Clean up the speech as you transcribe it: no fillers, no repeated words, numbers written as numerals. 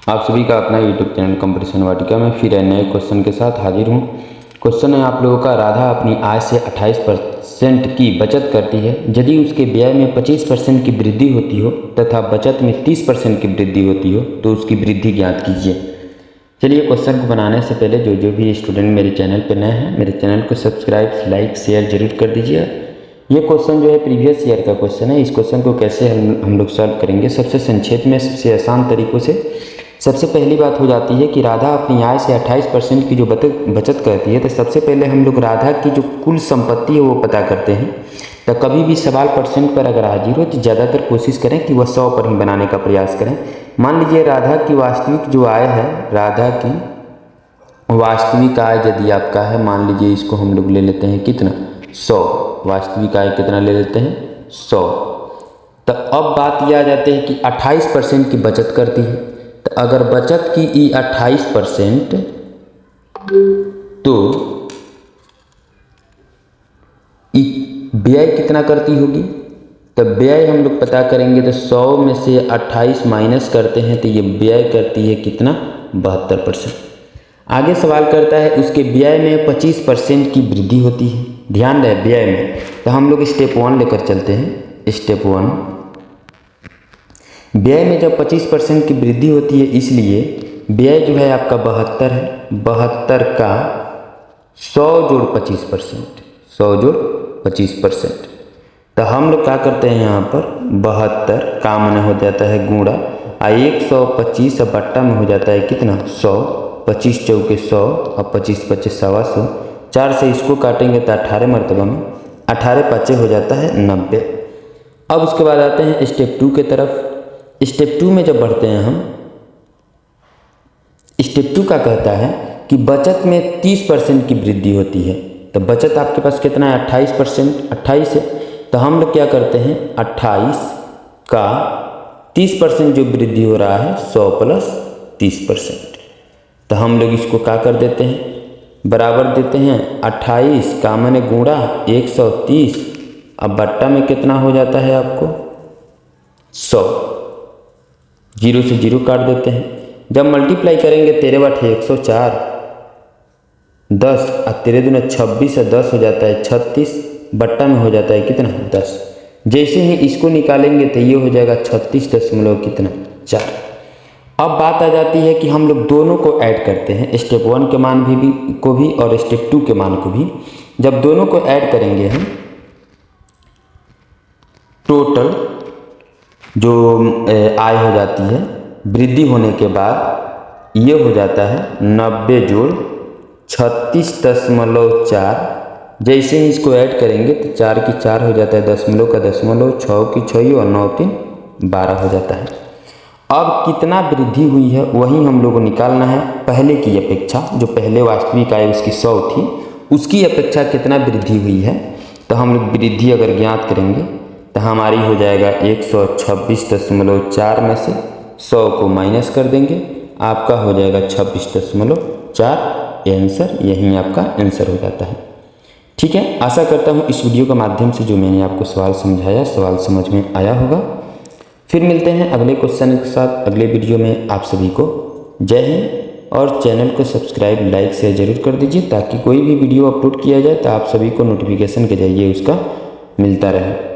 आप सभी का अपना यूट्यूब चैनल कंपटीशन वाटिका में फिर नए क्वेश्चन के साथ हाजिर हूँ। क्वेश्चन है आप लोगों का, राधा अपनी आय से 28% की बचत करती है। यदि उसके व्यय में 25% की वृद्धि होती हो तथा बचत में 30% की वृद्धि होती हो तो उसकी वृद्धि ज्ञात कीजिए। चलिए, क्वेश्चन को बनाने से पहले जो भी स्टूडेंट मेरे चैनल पर नए हैं, मेरे चैनल को सब्सक्राइब, लाइक, शेयर जरूर कर दीजिए। ये क्वेश्चन जो है प्रीवियस ईयर का क्वेश्चन है। इस क्वेश्चन को कैसे हम लोग सॉल्व करेंगे, सबसे संक्षेप में, सबसे आसान तरीक़ों से। सबसे पहली बात हो जाती है कि राधा अपनी आय से 28% की जो बचत करती है, तो सबसे पहले हम लोग राधा की जो कुल संपत्ति है वो पता करते हैं। तो कभी भी सवाल परसेंट पर अगर हाजिर हो तो ज़्यादातर कोशिश करें कि वह 100 पर ही बनाने का प्रयास करें। मान लीजिए राधा की वास्तविक जो आय है, राधा की वास्तविक आय यदि आपका है, मान लीजिए इसको हम लोग ले लेते हैं कितना, 100। वास्तविक आय कितना ले लेते हैं, 100। तो अब बात यह आ जाती है कि 28% की बचत करती है। तो अगर बचत की 28% तो व्यय कितना करती होगी, तो व्यय हम लोग पता करेंगे। तो 100 में से 28 माइनस करते हैं तो ये व्यय करती है कितना, 72%। आगे सवाल करता है उसके व्यय में 25% की वृद्धि होती है। ध्यान रहे व्यय में, तो हम लोग स्टेप 1 लेकर चलते हैं। स्टेप 1, व्यय में जब 25% की वृद्धि होती है, इसलिए व्यय जो है आपका 72 है। 72 का 100 जोड़ 25%, 100 जोड़ 25%। तो हम लोग क्या करते हैं यहाँ पर, 72 का मन हो जाता है गुणा, 125 बट्टा में हो जाता है कितना, 100। 25 चौके 100 और 25 25 125, 4 से इसको काटेंगे तो 18 मरतबा में, 18 5 हो जाता है 90। अब उसके बाद आते हैं स्टेप 2 के तरफ। स्टेप 2 में जब बढ़ते हैं हम, स्टेप 2 का कहता है कि बचत में 30% की वृद्धि होती है। तो बचत आपके पास कितना है, 28%, 28 है। तो हम लोग क्या करते हैं, 28 का 30% जो वृद्धि हो रहा है, 100 प्लस 30%। तो हम लोग इसको क्या कर देते हैं, बराबर देते हैं 28 का मैंने गुणा 130, अब बट्टा में कितना हो जाता है आपको, 100। 0 से 0 काट देते हैं। जब मल्टीप्लाई करेंगे 13 बटे 104, 10 और 13 दूना 26 और 10 हो जाता है 36, बट्टा में हो जाता है कितना, 10। जैसे ही इसको निकालेंगे तो ये हो जाएगा 36 दशमलव कितना, 4। अब बात आ जाती है कि हम लोग दोनों को ऐड करते हैं, स्टेप 1 के मान को भी और स्टेप 2 के मान को भी। जब दोनों को ऐड करेंगे हम, टोटल जो आय हो जाती है वृद्धि होने के बाद, ये हो जाता है 90 जोड़ 36.4। जैसे ही इसको ऐड करेंगे तो 4 की 4 हो जाता है, दशमलव का दशमलव, 6 की 6 और 9 3 12 हो जाता है। अब कितना वृद्धि हुई है वही हम लोग को निकालना है। पहले की अपेक्षा, जो पहले वास्तविक आय उसकी 100 थी, उसकी अपेक्षा कितना वृद्धि हुई है। तो हम लोग वृद्धि अगर ज्ञात करेंगे तो हमारी हो जाएगा 126.4 में से 100 को माइनस कर देंगे, आपका हो जाएगा 26.4 आंसर। यही आपका आंसर हो जाता है। ठीक है, आशा करता हूँ इस वीडियो के माध्यम से जो मैंने आपको सवाल समझाया, सवाल समझ में आया होगा। फिर मिलते हैं अगले क्वेश्चन के साथ अगले वीडियो में। आप सभी को जय हिंद, और चैनल को सब्सक्राइब, लाइक, शेयर जरूर कर दीजिए ताकि कोई भी वीडियो अपलोड किया जाए तो आप सभी को नोटिफिकेशन के जरिए उसका मिलता रहे।